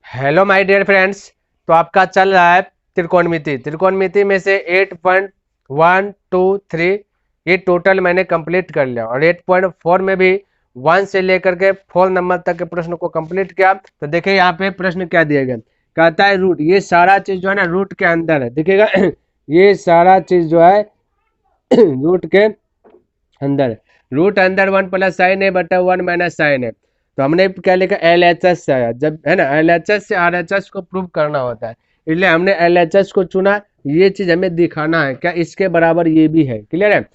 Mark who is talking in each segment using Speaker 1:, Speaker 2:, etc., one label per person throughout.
Speaker 1: Hello my dear friends. तो आपका चल रहा है त्रिकोणमिति में से 8.123 ये टोटल मैंने कंप्लीट कर लिया और 8.4 में भी 1 से लेकर के 4 नंबर तक के प्रश्न को कंप्लीट किया। तो देखिए यहाँ पे प्रश्न क्या दिया गया, कहता है रूट, ये सारा चीज जो है ना रूट के अंदर है, देखिएगा ये सारा चीज जो है रूट के अंदर, रूट अंदर 1 + sin a/1 - sin a। तो हमने क्या लिखा, LHS से आया जब है ना, LHS से RHS को प्रूव करना होता है, इसलिए हमने LHS को चुना। ये चीज हमें दिखाना है क्या इसके बराबर ये भी है, क्लियर है।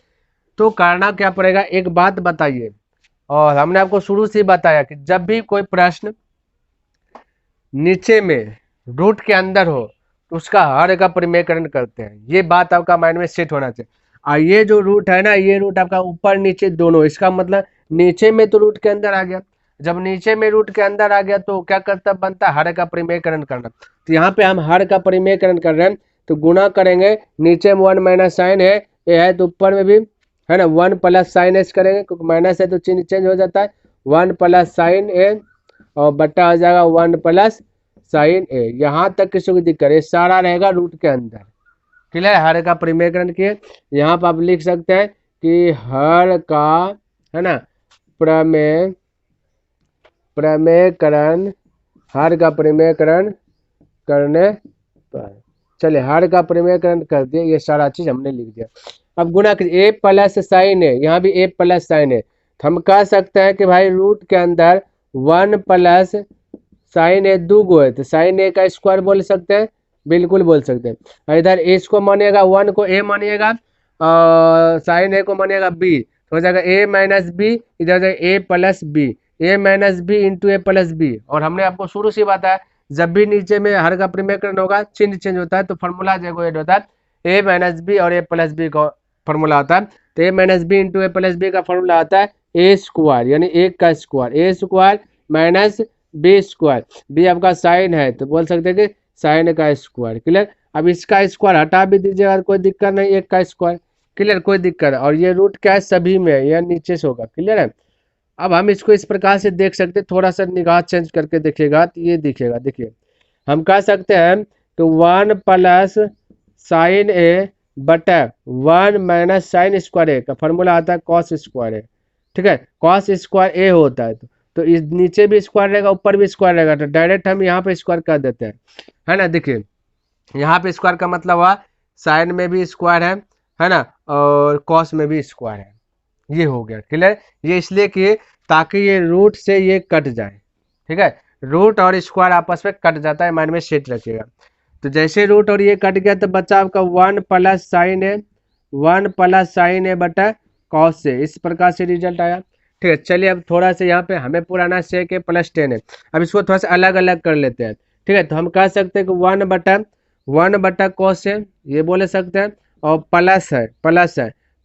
Speaker 1: तो करना क्या पड़ेगा, एक बात बताइए, और हमने आपको शुरू से ही बताया कि जब भी कोई प्रश्न नीचे में रूट के अंदर हो तो उसका हर का परिमेयकरण करते हैं, ये बात आपका माइंड में सेट होना चाहिए। और ये जो रूट है ना, ये रूट आपका ऊपर नीचे दोनों, इसका मतलब नीचे में तो रूट के अंदर आ गया, जब नीचे में रूट के अंदर आ गया तो क्या करता बनता है, हर का परिमेयकरण करना। तो यहाँ पे हम हर का परिमेयकरण कर रहे हैं, तो गुणा करेंगे, नीचे में 1 - sin है, ये है तो ऊपर में भी है ना 1 + sin s करेंगे, क्योंकि माइनस है तो चिन्ह चेंज हो जाता है, 1 + sin a और बट्टा आ जाएगा 1 + sin a। यहाँ तक किसी को दिक्कत है, सारा रहेगा रूट के अंदर, क्लियर। हर का परिमेयकरण किए, यहाँ पर आप लिख सकते हैं कि हर का है ना प्रमेय प्रमेयकरण, हर का परिमेयकरण करने पर, चलिए हर का परिमेयकरण कर दिए, ये सारा चीज हमने लिख दिया। अब गुणा करिए, a + sin a, यहाँ भी a + sin a, तो हम कह सकते हैं कि भाई रूट के अंदर 1 + sin a दो गो है, तो sin a का स्क्वायर बोल सकते हैं, बिल्कुल बोल सकते हैं। और इधर इसको मानिएगा 1 को a मानिएगा और sin a को मानिएगा b, तो हो जाएगा a - b, इधर जाएगा a + b, a - b into a + b। और हमने आपको शुरू से बताया जब भी नीचे में हर का परिमेयकरण होगा चिन्ह चेंज होता है, तो फॉर्मूला जो ऐड होता है a - b और a + b का फॉर्मूला होता है। तो a - b into a + b का फॉर्मूला आता है a स्क्वायर, यानी एक का square, a square minus B square, B आपका साइन है तो बोल सकते हैं कि साइन का स्क्वायर, क्लियर। अब इसका स्क्वायर हटा भी दीजिएगा कोई दिक्कत नहीं, एक का स्क्वायर, क्लियर, कोई दिक्कत है। और ये रूट क्या है, सभी में है, यह नीचे से होगा, क्लियर है। अब हम इसको इस प्रकार से देख सकते हैं, थोड़ा सा निगाह चेंज करके देखिएगा तो ये दिखेगा, देखिए हम कह सकते हैं तो 1 + sin a बटा 1 - sin स्क्वायर ए का फॉर्मूला आता है कॉस स्क्वायर ए, ठीक है, कॉस स्क्वायर ए होता है। तो इस नीचे भी स्क्वायर रहेगा ऊपर भी स्क्वायर रहेगा, तो डायरेक्ट हम यहाँ पे स्क्वायर कर देते हैं, है ना। देखिए यहाँ पे स्क्वायर का मतलब हुआ साइन में भी स्क्वायर है ना, और कॉस में भी स्क्वायर है, ये हो गया, क्लियर। ये इसलिए कि ताकि ये रूट से ये कट जाए, ठीक है, रूट और स्क्वायर आपस में कट जाता है, माइंड में सेट रखिएगा। तो जैसे रूट और ये कट गया तो बचा आपका 1 + sin a, 1 + sin a बटा कॉस से, इस प्रकार से रिजल्ट आया, ठीक है। चलिए अब थोड़ा सा यहाँ पे हमें पुराना सेक है +10 है, अब इसको थोड़ा सा अलग अलग कर लेते हैं, ठीक है। तो हम कह सकते हैं कि 1 बटा कॉस है, ये बोले सकते हैं, और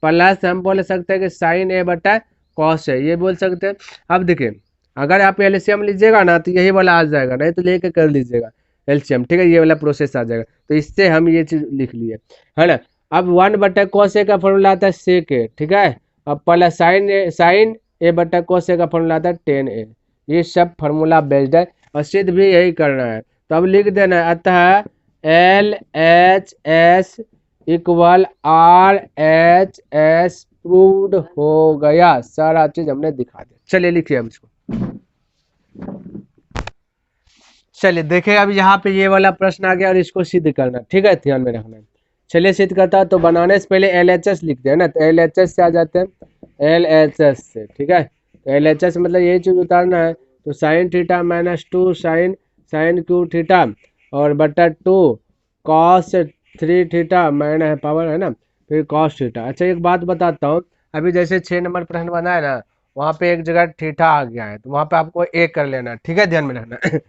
Speaker 1: प्लस हम बोल सकते हैं कि साइन a बटा कॉस है, ये बोल सकते हैं। अब देखिए अगर आप एलसीएम लीजिएगा ना तो यही वाला आ जाएगा, नहीं तो लेके कर लीजिएगा एलसीएम, ठीक है, ये वाला प्रोसेस आ जाएगा। तो इससे हम ये चीज लिख लिए, है ना। अब 1/cos a का फॉर्मूला आता है सेक ए, ठीक है, अब प्लस साइन ए बटा cos a का फॉर्मूला आता है tan a, ये सब फार्मूला बेस्ड है और सिद्ध भी यही करना है। तो अब लिख देना है, अतः LHS = RHS प्रूव्ड हो गया, सारा चीज हमने दिखा दिया। चलिए लिखिए हम इसको, चलिए देखिए अब यहाँ पे ये वाला प्रश्न आ गया और इसको सिद्ध करना, ठीक है, ध्यान में रखना। चलिए सिद्ध करता तो बनाने से पहले LHS लिखते हैं ना, तो LHS से आ जाते हैं, LHS से, ठीक है। तो LHS मतलब यही चीज उतारना है, तो sine theta -2 sine cube theta और बटा 2 कॉस 3 थीटा माइनस पावर है ना, फिर कॉस थीटा। अच्छा एक बात बताता हूँ, अभी जैसे 6 नंबर प्रश्न बना है ना, वहाँ पे एक जगह थीटा आ गया है, तो वहाँ पे आपको एक कर लेना, ठीक है, ध्यान में रखना।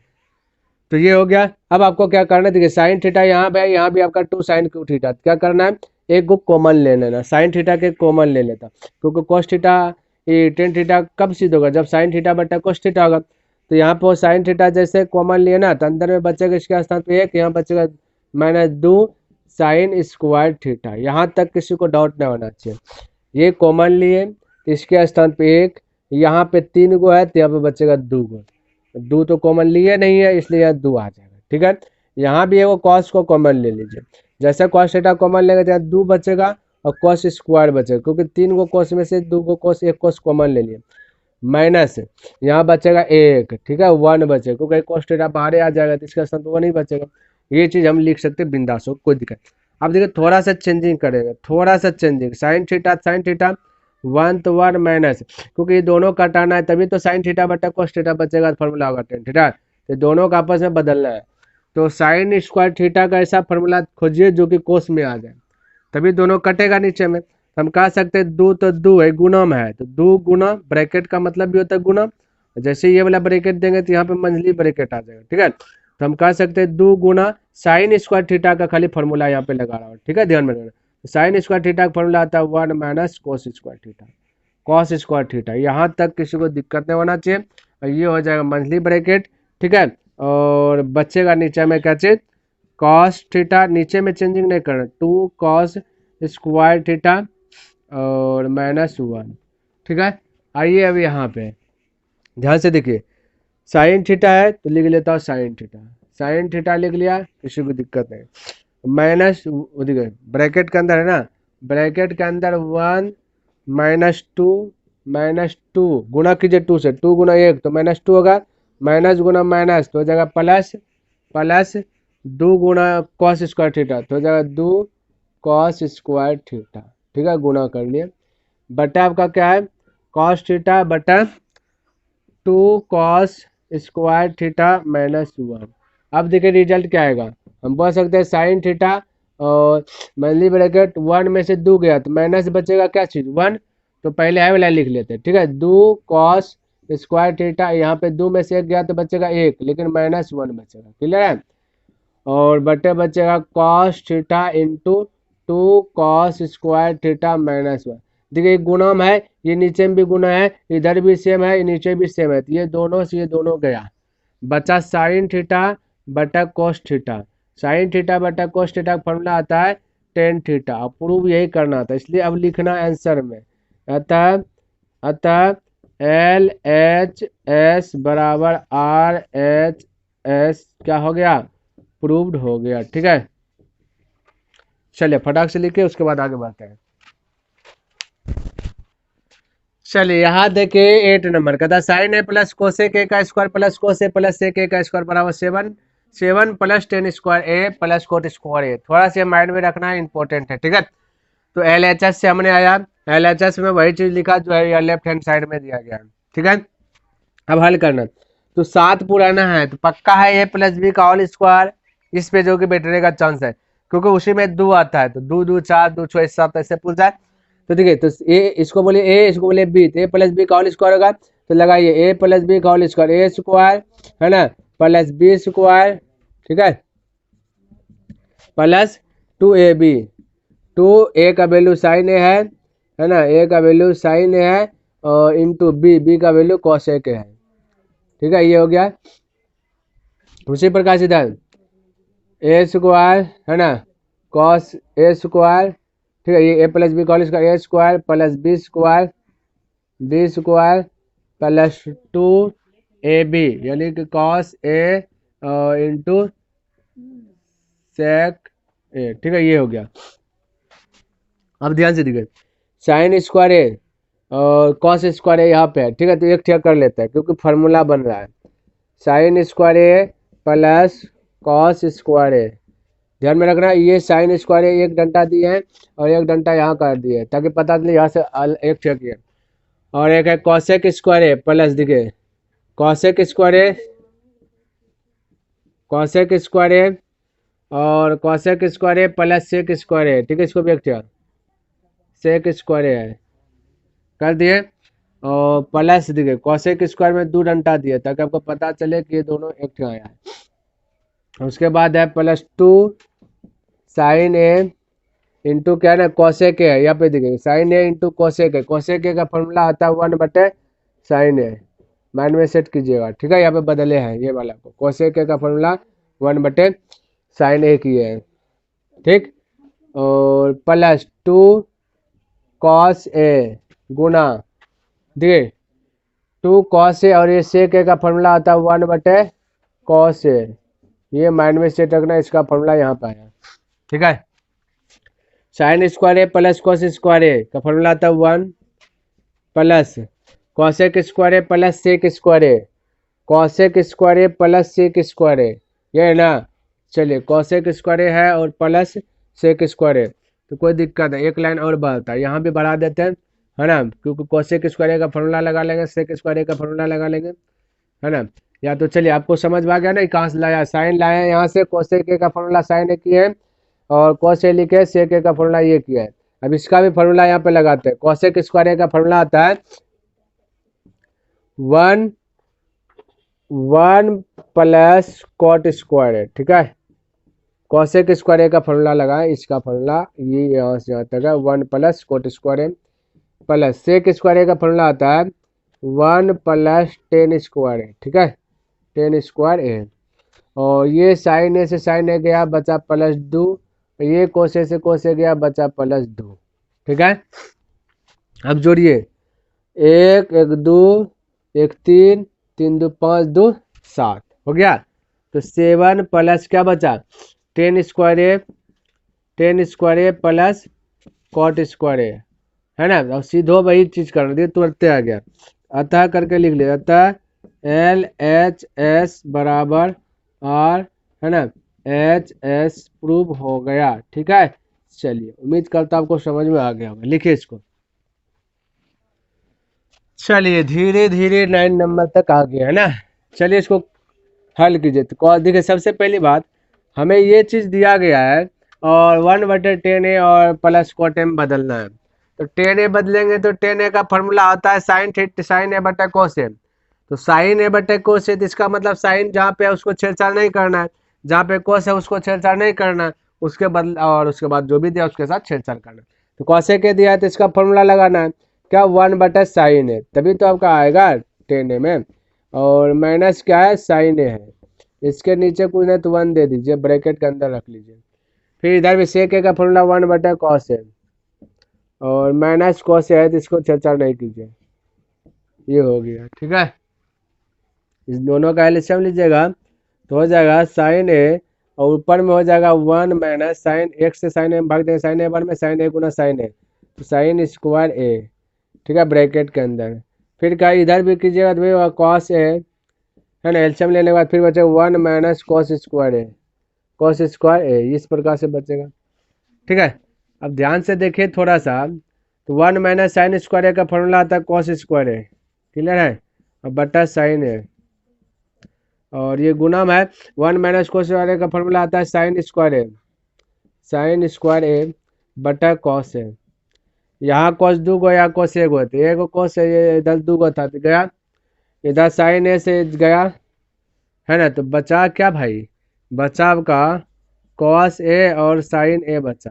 Speaker 1: तो ये हो गया। अब आपको क्या करना है, देखिए साइन थीटा यहाँ पे है, यहाँ भी आपका 2 साइन क्यू थीटा, क्या करना है, एक को कॉमन ले लेना, साइन थीटा के कॉमन ले लेता, क्योंकि कोस थीटा ये टेन थीटा कब सिद्ध होगा, जब साइन थीटा बटा कोस थीटा होगा। तो यहाँ पर साइन थीटा जैसे कॉमन लिया ना, तो अंदर में बचेगा इसके स्थान पे एक, यहाँ बचेगा -2 साइन स्क्वायर थीटा, यहाँ तक किसी को डाउट नहीं होना चाहिए। ये कॉमन लिए, इसके स्थान पे एक, यहाँ पे 3 गो है तो यहाँ पे बचेगा 2 गो, दो तो कॉमन लिए नहीं है, इसलिए यहाँ 2 आ जाएगा। ठीक है, यहाँ भी है वो कॉस को कॉमन ले लीजिए। जैसे कॉस थीटा कॉमन लेंगे तो यहाँ 2 बचेगा और कॉस स्क्वायर बचेगा, क्योंकि 3 को कॉस में से 2 को कॉस, एक कॉस कॉमन ले लिए। माइनस यहाँ बचेगा 1, ठीक है, 1 बचेगा, क्योंकि कॉस थीटा बाहर आ जाएगा तो इसका स्थान तो 1 ही बचेगा। ये चीज़ हम लिख सकते हैं बिंदास हो, कोई दिक्कत। अब देखिए थोड़ा सा चेंजिंग करेंगे, थोड़ा सा चेंजिंग, साइन थीटा 1 तो 1 माइनस, क्योंकि ये दोनों कटाना है तभी तो साइन थीटा बटा कॉस थीटा बचेगा, फॉर्मूला होगा टेन थीटा। तो दोनों का आपस में बदलना है, तो साइन स्क्वायर थीटा का ऐसा फॉर्मूला खोजिए जो कि कोस में आ जाए, तभी दोनों कटेगा नीचे में। हम कह सकते हैं दो तो दो है, गुणम है, तो दो गुना, ब्रैकेट का मतलब भी होता है गुना। जैसे ये वाला ब्रैकेट देंगे तो यहाँ पे मंझली ब्रैकेट आ जाएगा। ठीक है, तो हम कह सकते हैं दो गुना साइन स्क्वायर थीटा का खाली फॉर्मूला यहाँ पे लगा रहा हूँ। ठीक है, ध्यान में रखना, साइन स्क्वायर थीटा का फॉर्मूला आता है 1 minus cos square theta, cos square theta. यहाँ तक किसी को दिक्कत नहीं होना चाहिए, और ये हो जाएगा मंथली ब्रैकेट। ठीक है, और बचेगा नीचे में क्या चीज, कॉस थीटा, नीचे में चेंजिंग नहीं करना, 2 कॉस स्क्वायर थीटा और -1। ठीक है, आइए अब यहाँ पे ध्यान से देखिए, साइन थीटा है तो लिख लेता हूँ साइन थीटा, साइन थीटा लिख लिया, किसी को दिक्कत नहीं। माइनस देखिए ब्रैकेट के अंदर है ना, ब्रैकेट के अंदर 1 -2 गुना कीजिए 2 से, 2 गुना 1 तो -2 होगा, माइनस गुना माइनस तो हो जाएगा प्लस, प्लस 2 गुना कॉस स्क्वायर थीटा तो हो जाएगा 2 कॉस स्क्वायर थीटा। ठीक है, गुना कर लिए, बटा आपका क्या है, कॉस थीटा बटा 2 कॉस स्क्वायर थीटा -1। अब देखिए रिजल्ट क्या आएगा, हम बोल सकते हैं साइन थीटा और मंथली ब्रैकेट 1 में से 2 गया तो माइनस बचेगा क्या चीज़ 1, तो पहले आई वाला लिख लेते हैं। ठीक है, 2 कॉस स्क्वायर थीटा, यहाँ पे 2 में से 1 गया तो बचेगा 1, लेकिन -1 बचेगा। क्लियर है, और बटे बचेगा cos theta into 2 cos square theta -1। देखिए गुणम है, ये नीचे में भी गुना है, इधर भी सेम है, नीचे भी सेम है, तो ये दोनों से ये दोनों गया, बचा साइन थीटा बटा कोस थीटा। साइन थीटा बटा कोस थीटा का फॉर्मूला आता है टेन थीटा, प्रूव यही करना था, इसलिए अब लिखना आंसर में। अतः अतः LHS बराबर RHS क्या हो गया, प्रूव्ड हो गया। ठीक है, चलिए फटाक से लिखे, उसके बाद आगे बढ़ते हैं। चलिए यहाँ देखिए 8 नंबर का था, sine A plus cosec A का square plus cos A plus sec A का स्क्वायर बराबर 7, 7 plus ten square A plus cot square A. थोड़ा सा माइंड में रखना है, इंपॉर्टेंट है। ठीक है, तो LHS से हमने आया, LHS में वही चीज लिखा जो है लेफ्ट हैंड साइड में दिया गया। ठीक है, अब हल करना, तो 7 पुराना है तो पक्का है ए प्लस बी का होल स्क्वायर, इस पे जो कि बैठने का चांस है, क्योंकि उसी में 2 आता है, तो 2 2 4 2 6 7 ऐसे पूछा है। तो ठीक है, तो ए इसको बोले ए, इसको बोले बी, तो ए प्लस बी का होल स्क्वायर होगा, तो लगाइए ए प्लस बी का होल स्क्वायर, ए स्क्वायर है ना प्लस बी स्क्वायर, ठीक है, प्लस 2ab, 2 ए का वैल्यू साइन ए है ना, ए का वैल्यू साइन ए है, और इंटू बी, बी का वैल्यू कॉसेक है। ठीक है, ये हो गया। उसी प्रकार से इधर ए स्क्वायर है ना कॉस ए स्क्वायर, ठीक है, ये A plus B whole square, A square plus B square, B square plus 2ab, यानी कि कॉस ए इंटू सेक ए। ठीक है, ये हो गया। अब ध्यान से देखिए, साइन स्क्वायर ए और कॉस स्क्वायर ए यहाँ पे है। ठीक है, तो एक ठेक कर लेता है क्योंकि फार्मूला बन रहा है, sine square A plus cos square ए। ध्यान में रखना, ये साइन स्क्वायर ए एक डंटा दिए हैं और एक डंटा यहाँ कर दिए, ताकि पता चले यहाँ से एक ठेक है, और एक है कॉसेक स्क्वायर ए प्लस, देखिए कॉसेक स्क्वायर ए, कॉसेक स्क्वायर ए और cosec square A plus sec square ए। ठीक है, इसको भी एक ठेक सेक स्क्वायर ए है कर दिए, और प्लस देखिए कॉसेक स्क्वायर में 2 डंटा दिए ताकि आपको पता चले कि ये दोनों एक ठेक आया है। उसके बाद है प्लस 2 साइन ए इंटू क्या है ना कॉसेक है, यहाँ पे देखिए साइन ए इंटू कॉसेक है, कॉसेक ए का फॉर्मूला आता है 1 बटे साइन ए, माइंड में सेट कीजिएगा। ठीक है, यहाँ पे बदले हैं ये वाला को, कॉसेक ए का फॉर्मूला 1 बटे साइन ए की है। ठीक, और प्लस 2 कॉस ए गुना, देखिए 2 कॉस ए, और ये सेक ए का फॉर्मूला आता है 1/cos ए। ये माइंड में सेट रखना, इसका फॉर्मूला यहाँ पे आया, ठीक है। Sine square A plus cos square ए का फॉर्मूला आता है 1 plus cosec square A plus sec square A, cosec square A plus sec square ए, ये है ना। चलिए कॉसेक स्क्वायर ए है और प्लस सेक स्क्वायर ए, तो कोई दिक्कत है, एक लाइन और बढ़ता है, यहाँ भी बढ़ा देते हैं, है ना, क्योंकि कोसेक स्क्वायर का फॉर्मूला लगा लेंगे, सेक स्क्वायर का फॉर्मूला लगा लेंगे, है ना। या तो चलिए आपको समझ में आ गया ना, कहाँ से लाया, साइन लाया यहाँ से, कोसेक का फॉर्मूला साइन की है, और कॉस ए लिखे, सेक का फॉर्मूला ये किया है। अब इसका भी फॉर्मूला यहाँ पे लगाते हैं, कोसेक स्क्वायर का फॉर्मूला आता है 1 प्लस कॉट स्क्वायर, ठीक है। कोसेक स्क्वायर का फॉर्मूला लगाए, इसका फॉर्मूला ये यहाँ से आता है 1 plus cot square plus sec square का फॉर्मूला आता है 1 प्लस टेन स्क्वायर, ठीक है, टेन स्क्वायर ए। और ये साइन ए से साइन ए गया, बचा प्लस 2, ये कोसे से कोसे गया, बचा प्लस 2, ठीक है। अब जोड़िए, 1 1 2 1 3 3 2 5 2 7 हो गया। तो 7 प्लस क्या बचा, ten square A plus cot square ए, है ना। अब सीधो वही चीज कर दिए, तुरंत आ गया, अतः करके लिख लिया, अतः LHS बराबर R, है ना, HS प्रूव हो गया, ठीक है। चलिए उम्मीद करता हूं आपको समझ में आ गया होगा, लिखिए इसको। चलिए धीरे धीरे 9 नंबर तक आ गया, है ना। चलिए इसको हल कीजिए। तो देखिए सबसे पहली बात, हमें ये चीज दिया गया है और 1/10 a और प्लस कॉट m बदलना है। तो 10 a बदलेंगे तो 10 a का फॉर्मूला आता है साइन a बटा कोस m। तो साइन a बटा कोस है, तो इसका मतलब साइन जहाँ पे है उसको छेड़छाड़ नहीं करना है, जहाँ पे कोस है उसको छेड़छाड़ नहीं करना है, उसके बदल और उसके बाद जो भी दिया उसके साथ छेड़छाड़ करना है। तो कोसे के दिया है तो इसका फॉर्मूला लगाना है क्या, 1/sin a, तभी तो आपका आएगा 10 a में, और माइनस क्या है, साइन ए है, इसके नीचे कुछ नहीं तो 1 दे दीजिए, ब्रैकेट के अंदर रख लीजिए। फिर इधर भी सेक का फॉर्मूला 1/cos है, और माइनस कॉस है, तो इसको छेड़छाड़ नहीं कीजिए, ये हो गया, ठीक है। इस दोनों का एलसीएम लीजिएगा तो हो जाएगा साइन ए, और ऊपर में हो जाएगा 1 माइनस साइन एक्स से साइन ए भाग देंगे, साइन ए 1 में साइन ए गुना साइन ए, तो साइन स्क्वायर ए, ठीक है, ब्रैकेट के अंदर। फिर क्या इधर भी कीजिएगा तो भाई कॉस ए, है ना, एलसीएम लेने के बाद फिर बचेगा 1 माइनस कॉस स्क्वायर ए, कॉस स्क्वायर ए, इस प्रकार से बचेगा, ठीक है। अब ध्यान से देखिए थोड़ा सा, तो 1 माइनस साइन स्क्वायर ए का फॉर्मूला आता है कॉस स्क्वायर ए, क्लियर है, और बटा साइन ए, और ये गुणम है 1 माइनस कॉस स्क्वायर ए का फॉर्मूला आता है साइन स्क्वायर ए बटा कॉस ए। यहाँ कॉस 2 गो, यहाँ कॉस 1 गो, तो 1 कॉस है, ये इधर 2 गो था तो गया, इधर साइन ए से गया, है ना। तो बचा क्या भाई, बचा आपका कॉस ए और साइन ए बचा,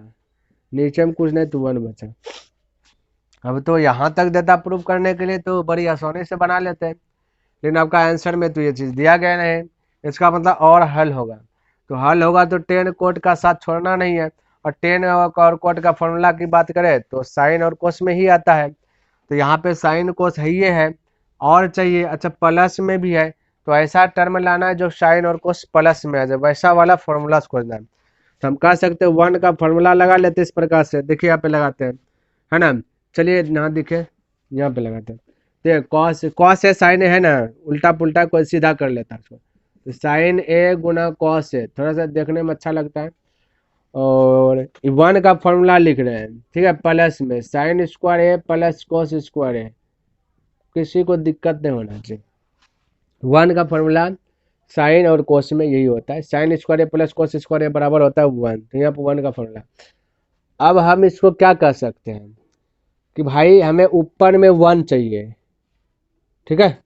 Speaker 1: नीचे में कुछ नहीं तो 1 बचा। अब तो यहाँ तक देता प्रूफ करने के लिए तो बड़ी आसानी से बना लेते हैं, लेकिन आपका आंसर में तो ये चीज़ दिया गया नहीं, इसका मतलब और हल होगा। तो हल होगा तो 10 कोट का साथ छोड़ना नहीं है, और 10 और कोट का फॉर्मूला की बात करें तो साइन और कोस में ही आता है, तो यहाँ पे साइन कोस है ये है, और चाहिए अच्छा प्लस में भी है, तो ऐसा टर्म लाना है जो साइन और कोस प्लस में आ जाए, वैसा वाला फॉर्मूला खोजना है। तो हम कह सकते हैं 1 का फॉर्मूला लगा लेते इस प्रकार से, देखिए यहाँ पे लगाते हैं, है ना। चलिए यहाँ दिखे, यहाँ पे लगाते हैं, तो कॉस है साइन है ना, उल्टा पुल्टा कोई सीधा कर लेता है उसको, तो साइन ए गुना कॉस है, थोड़ा सा देखने में अच्छा लगता है। और 1 का फॉर्मूला लिख रहे हैं, ठीक है, प्लस में sine square A plus cos square है, किसी को दिक्कत नहीं होना चाहिए। 1 का फॉर्मूला साइन और कोस में यही होता है, sine square A plus cos square ए बराबर होता है 1, तो यहाँ पर 1 का फॉर्मूला। अब हम इसको क्या कर सकते हैं कि भाई हमें ऊपर में 1 चाहिए, ठीक है,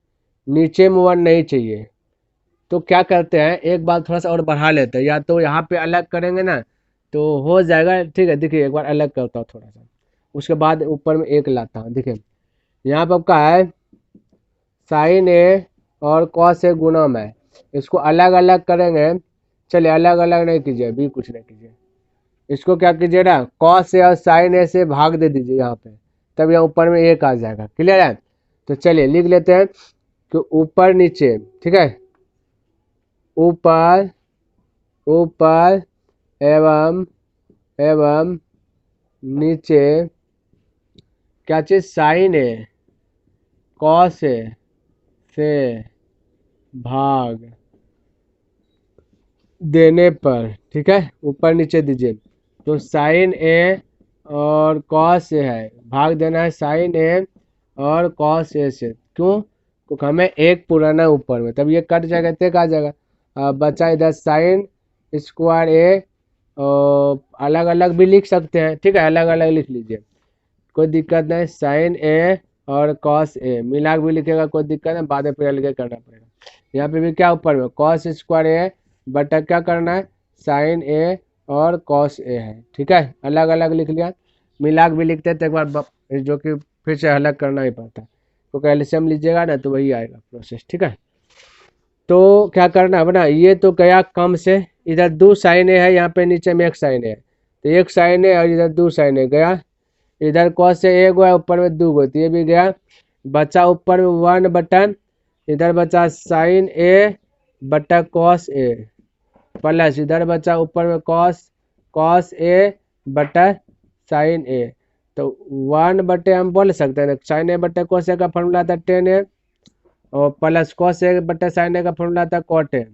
Speaker 1: नीचे में 1 नहीं चाहिए, तो क्या करते हैं, एक बार थोड़ा सा और बढ़ा लेते हैं, या तो यहाँ पे अलग करेंगे ना तो हो जाएगा, ठीक है। देखिए एक बार अलग करता हूँ थोड़ा सा, उसके बाद ऊपर में 1 लाता हूँ। देखिए यहाँ पर क्या है, साइन ए और कॉस ए गुणम है, इसको अलग अलग करेंगे, चलिए अलग अलग नहीं कीजिए, भी कुछ नहीं कीजिए, इसको क्या कीजिए ना, कॉस ए और साइन ए से भाग दे दीजिए यहाँ पे, तब यहाँ ऊपर में 1 आ जाएगा, क्लियर है। तो चलिए लिख लेते हैं कि ऊपर नीचे, ठीक है, ऊपर ऊपर एवं एवं नीचे क्या चीज, साइन ए कॉस ए से भाग देने पर, ठीक है, ऊपर नीचे दीजिए तो साइन ए और कॉस ए है, भाग देना है साइन ए और कॉस ए से। क्यों? क्योंकि हमें एक पुराना ऊपर में, तब ये कट जाएगा, तक आ जाएगा। बचा इधर साइन स्क्वायर ए, और अलग अलग भी लिख सकते हैं, ठीक है, अलग अलग लिख लीजिए, कोई दिक्कत नहीं। साइन ए और कॉस ए मिला के भी लिखेगा, कोई दिक्कत नहीं, बाद में फिर अलग करना पड़ेगा। यहाँ पे भी क्या ऊपर में कॉस स्क्वायर ए बटा क्या करना है, साइन ए और कॉस ए है, ठीक है, अलग अलग लिख लिया। मिला के भी लिखते हैं तो एक बार जो कि फिर से अलग करना ही पड़ता है, तो एलसीएम लीजिएगा ना तो वही आएगा प्रोसेस, ठीक है। तो क्या करना है बना, ये तो गया कम से, इधर 2 साइन ए है, यहाँ पे नीचे में 1 साइन है, तो 1 साइन है और इधर 2 साइन है गया, इधर कॉस से 1 गया, ऊपर में 2 गो, तो ये भी गया। बचा ऊपर में 1 बटन, इधर बचा साइन ए बटा कॉस ए, प्लस इधर बचा ऊपर में कॉस ए बटा साइन ए, तो 1 बटे हम बोल सकते हैं ना, साइन ए बटे कॉस ए का फॉर्मूला था tan ए, और प्लस कॉस ए बटे साइन ए का फॉर्मूला था cot ए।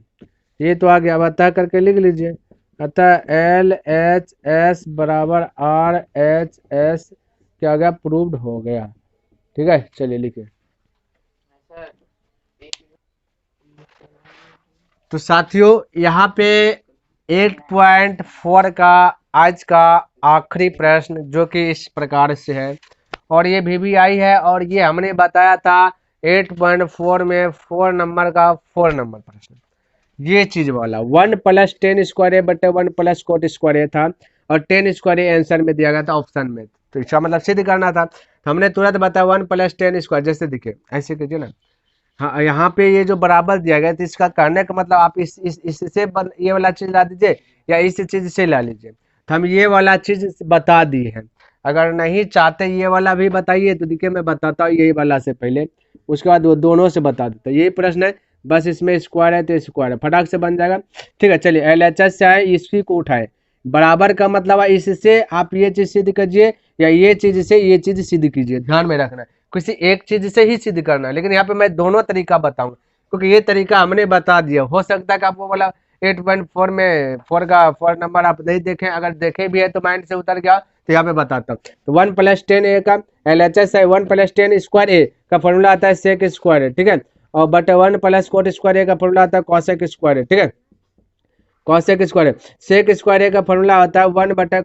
Speaker 1: ये तो आ गया, अब अतः करके लिख लीजिए, अतः LHS बराबर RHS क्या हो गया, प्रूव्ड हो गया, ठीक है। चलिए लिखिए। तो साथियों यहाँ पे 8.4 का आज का आखिरी प्रश्न जो कि इस प्रकार से है, और ये VBI है, और ये हमने बताया था 8.4 में 4 नंबर का 4 नंबर प्रश्न, ये चीज वाला 1 + tan स्क्वायर ए बटे 1 + cot स्क्वायर ए था, और tan स्क्वायर ए आंसर में दिया गया था ऑप्शन में, तो इसका मतलब सिद्ध करना था, तो हमने तुरंत बताया 1 + tan स्क्वायर, जैसे दिखे ऐसे कीजिए ना। हाँ, यहाँ पे ये जो बराबर दिया गया, तो इसका कहने का मतलब आप इससे ये वाला चीज ला दीजिए या इस चीज से ला लीजिए, तो हम ये वाला चीज बता दी है। अगर नहीं चाहते ये वाला भी बताइए तो देखिए मैं बताता हूँ यही वाला से पहले, उसके बाद वो दोनों से बता देता, यही प्रश्न है, बस इसमें स्क्वायर है तो स्क्वायर है, फटाक से बन जाएगा, ठीक है। चलिए LHS से आए, इसी को उठाए, बराबर का मतलब है इससे आप ये चीज सिद्ध कीजिए या ये चीज से ये चीज सिद्ध कीजिए, ध्यान में रखना है, किसी एक चीज से ही सिद्ध करना है, लेकिन यहाँ पे मैं दोनों तरीका बताऊंगा, क्योंकि ये तरीका हमने बता दिया, हो सकता है कि आपको बोला 8.4 में 4 नंबर आप नहीं देखें, अगर देखे भी है तो माइंड से उतर गया, तो यहाँ पे बताता हूँ। तो 1 + tan ए का LHS है 1 + tan स्क्वायर ए का फॉर्मूला आता है sec स्क्वायर है, ठीक है, और बटे 1 + cot स्क्वायर ए का फॉर्मूला आता है cosec स्क्वायर है, ठीक है, cosec स्क्वायर है। sec स्क्वायर ए का फॉर्मूला होता है 1 बटा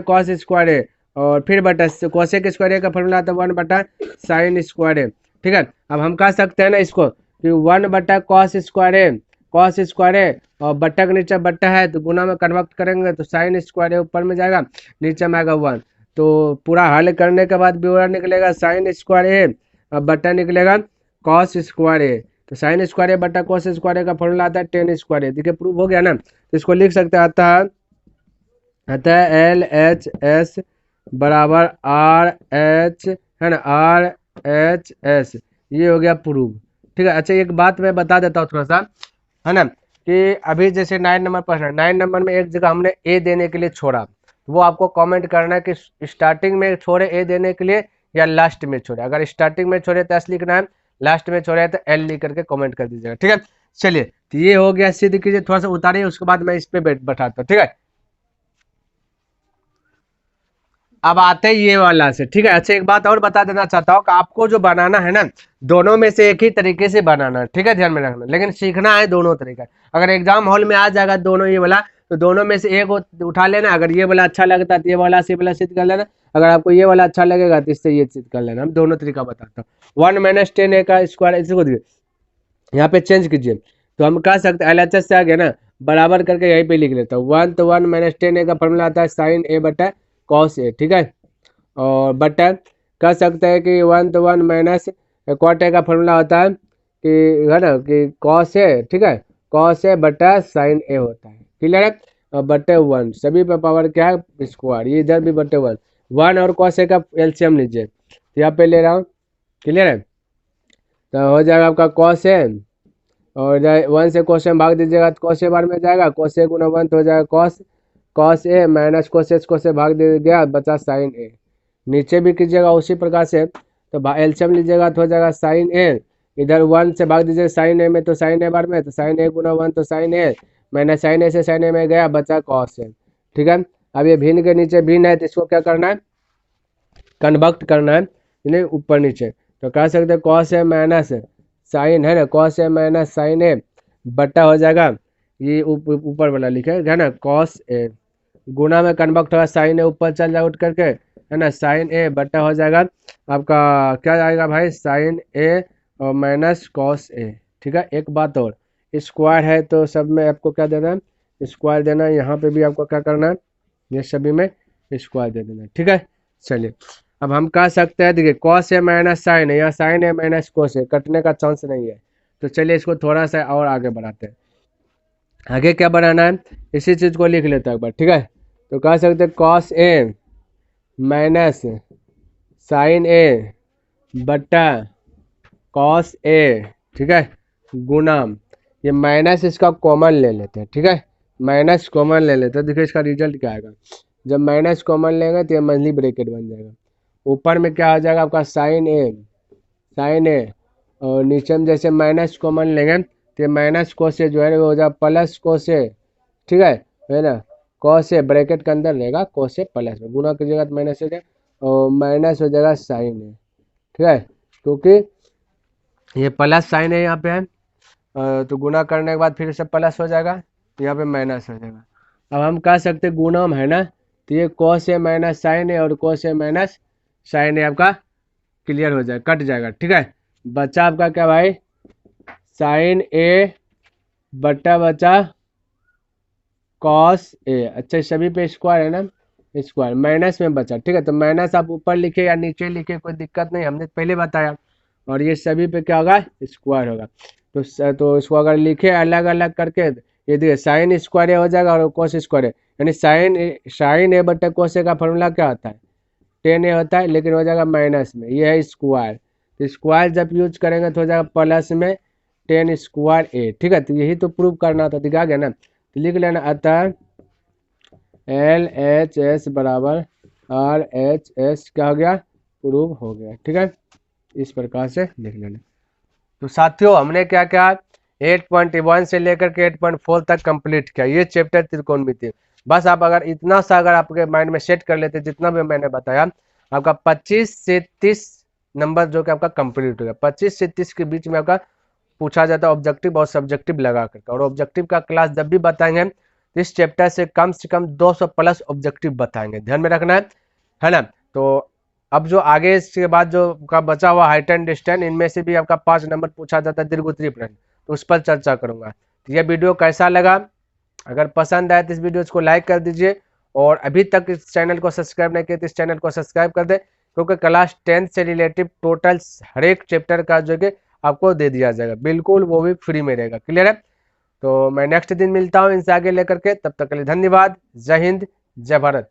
Speaker 1: cos स्क्वायर ए, और फिर बटा cosec स्क्वायर ए का फॉर्मूला आता है 1 बटा sin स्क्वायर ए, ठीक है। अब हम कह सकते हैं ना इसको कि 1 बटा cos स्क्वायर ए और बट्टा के नीचे बट्टा है तो गुना में कन्वर्ट करेंगे तो sin स्क्वायर ए ऊपर में जाएगा, नीचे में आएगा 1, तो पूरा हल करने के बाद ब्योरा निकलेगा sin स्क्वायर ए और बट्टा निकलेगा cos स्क्वायर ए, तो sin स्क्वायर ए बटा cos स्क्वायर ए का फॉर्मूला आता है tan स्क्वायर ए, देखिए प्रूव हो गया ना, तो इसको लिख सकते हैं, अतः LHS बराबर RH है ना, RHS, ये हो गया प्रूव, ठीक है। अच्छा एक बात मैं बता देता हूँ थोड़ा सा, है ना, कि अभी जैसे 9 नंबर प्रश्न, 9 नंबर में एक जगह हमने ए देने के लिए छोड़ा, वो आपको कमेंट करना है कि स्टार्टिंग में छोड़े ए देने के लिए या लास्ट में छोड़े, अगर स्टार्टिंग में छोड़े तो एस लिखना है, लास्ट में छोड़े तो एल लिख करके कमेंट कर दीजिएगा, ठीक है। चलिए तो ये हो गया, सिद्ध कीजिए, थोड़ा सा उतारिए, उसके बाद मैं इस पे बैठाता हूँ, ठीक है। अब आते हैं ये वाला से, ठीक है। अच्छा एक बात और बता देना चाहता हूँ कि आपको जो बनाना है ना, दोनों में से एक ही तरीके से बनाना है, ठीक है, ध्यान में रखना, लेकिन सीखना है दोनों तरीका। अगर एग्जाम हॉल में आ जाएगा दोनों ये वाला, तो दोनों में से एक उठा लेना, अगर ये वाला अच्छा लगता है तो ये वाला से वाला सिद्ध कर लेना, अगर आपको ये वाला अच्छा लगेगा तो इससे ये सिद्ध कर लेना, हम दोनों तरीका बताता हूँ। 1 - tan ए का स्क्वायर, इसको यहाँ पे चेंज कीजिए, तो हम कह सकते हैं LHS से आ गया ना, बराबर करके यहीं पे लिख लेता हूँ, 1 तो 1 - tan ए का फॉर्मूला आता है sin ए बटा cos ए, ठीक है, और बटा कह सकते हैं कि 1 तो 1 माइनस cot ए का फॉर्मूला होता है कि है ना कि cos ए, ठीक है, cos ए बटा sin ए होता है, क्लियर है, और बटे 1 सभी पे पावर क्या है स्क्वायर, ये इधर भी बटे 1 और cos ए का एलसीएम लीजिए, तो यहाँ पे ले रहा हूँ, क्लियर है। तो हो जाएगा आपका कॉस ए, और 1 से कॉस में भाग दीजिएगा तो कॉस ए बार में जाएगा, कॉस ए गुना 1 तो हो जाएगा cos cos A minus cos से भाग दे गया, बचा साइन ए। नीचे भी कीजिएगा उसी प्रकार से, तो एलसीएम लीजिएगा तो हो जाएगा साइन ए, इधर 1 से भाग दीजिएगा साइन ए में तो साइन ए बार में, तो साइन ए गुना 1 तो साइन ए, मैंने साइन ए से साइन ए में गया, बचा कॉस ए। ठीक है, अब ये भिन्न के नीचे भिन्न है तो इसको क्या करना है, कन्वर्ट करना है, यानी ऊपर नीचे। तो कह सकते हैं कॉस ए माइनस साइन है ना, कॉस ए माइनस साइन ए बट्टा हो जाएगा, ये ऊपर वाला लिखे है ना, कॉस ए गुना में कन्वर्ट होगा, साइन ए ऊपर चल जाएगा उठ करके, है ना, साइन ए बट्टा हो जाएगा आपका क्या जाएगा भाई, साइन ए और माइनस कॉस ए। ठीक है, एक बात और, स्क्वायर है तो सब में आपको क्या देना है, स्क्वायर देना है, यहाँ पे भी आपको क्या करना है, ये सभी में स्क्वायर दे देना है। ठीक है, चलिए अब हम कह सकते हैं, देखिए कॉस ए माइनस साइन है, या sign A minus cos A, कटने का चांस नहीं है। तो चलिए इसको थोड़ा सा और आगे बढ़ाते हैं। आगे क्या बढ़ाना है, इसी चीज़ को लिख लेते हैं एक बार। ठीक है, तो कह सकते हैं कॉस ए माइनस साइन ए बट्टा कॉस ए, ठीक है, गुना, ये माइनस इसका कॉमन ले लेते हैं। ठीक है, माइनस कॉमन ले लेते हैं, देखिए इसका रिजल्ट क्या आएगा, जब माइनस कॉमन लेंगे तो ये मंथली ब्रैकेट बन जाएगा, ऊपर में क्या हो जाएगा आपका साइन ए, और नीचे में जैसे माइनस कॉमन लेंगे तो ये माइनस कोस ए जो है वो हो जाएगा प्लस कोस ए। ठीक है ना, कॉस ए ब्रैकेट के अंदर रहेगा, कोस ए प्लस में गुना कीजिएगा तो माइनस हो जाएगा, और माइनस हो जाएगा साइन ए। ठीक है, क्योंकि ये प्लस साइन है यहाँ पे है, तो गुना करने के बाद फिर से प्लस हो जाएगा, यहाँ पे माइनस हो जाएगा। अब हम कह सकते गुणम है ना, तो ये कॉस ए माइनस साइन ए और कॉस ए माइनस साइन ए आपका क्लियर हो जाएगा, कट जाएगा। ठीक है, बचा आपका क्या भाई, साइन ए बट्टा बचा कॉस ए। अच्छा, सभी पे स्क्वायर है ना, स्क्वायर माइनस में बचा। ठीक है, तो माइनस आप ऊपर लिखे या नीचे लिखे कोई दिक्कत नहीं, हमने पहले बताया, और ये सभी पे क्या होगा, स्क्वायर होगा। तो इसको अगर लिखे अलग अलग करके, ये देखिए साइन स्क्वायर हो जाएगा और कोस स्क्वायर है, यानी साइन ए बट्टा कोस ए का फॉर्मूला क्या होता है, 10 ए होता है, लेकिन हो जाएगा माइनस में, ये है स्क्वायर, तो स्क्वायर जब यूज करेंगे तो हो जाएगा प्लस में 10 स्क्वायर ए। ठीक है, तो यही तो प्रूव करना था, दिखा गया ना, तो लिख लेना, अतः एल एच एस बराबर आर एच एस क्या हो गया, प्रूव हो गया। ठीक है, इस प्रकार से लिख लेना। तो साथियों हमने क्या क्या 8.1 से लेकर के 8.4 तक कंप्लीट किया, ये चैप्टर त्रिकोणमिति। बस आप अगर इतना सा अगर आपके माइंड में सेट कर लेते, जितना भी मैंने बताया, आपका 25 से 30 नंबर जो कि आपका कंप्लीट हो गया। 25 से 30 के बीच में आपका पूछा जाता है ऑब्जेक्टिव और सब्जेक्टिव लगा करके, और ऑब्जेक्टिव का क्लास जब भी बताएंगे इस चैप्टर से कम 200 प्लस ऑब्जेक्टिव बताएंगे, ध्यान में रखना है ना। तो अब जो आगे इसके बाद जो का बचा हुआ हाइट एंड डिस्टेंस, इनमें से भी आपका 5 नंबर पूछा जाता है दीर्घोत्तरीय प्रश्न, तो उस पर चर्चा करूंगा। तो यह वीडियो कैसा लगा, अगर पसंद आए तो इस वीडियो को लाइक कर दीजिए, और अभी तक इस चैनल को सब्सक्राइब नहीं किया तो इस चैनल को सब्सक्राइब कर दे, क्योंकि क्लास 10 से रिलेटिव टोटल हर एक चैप्टर का जो कि आपको दे दिया जाएगा, बिल्कुल वो भी फ्री में रहेगा। क्लियर है, तो मैं नेक्स्ट दिन मिलता हूँ इनसे आगे लेकर के, तब तक के लिए धन्यवाद। जय हिंद, जय भारत।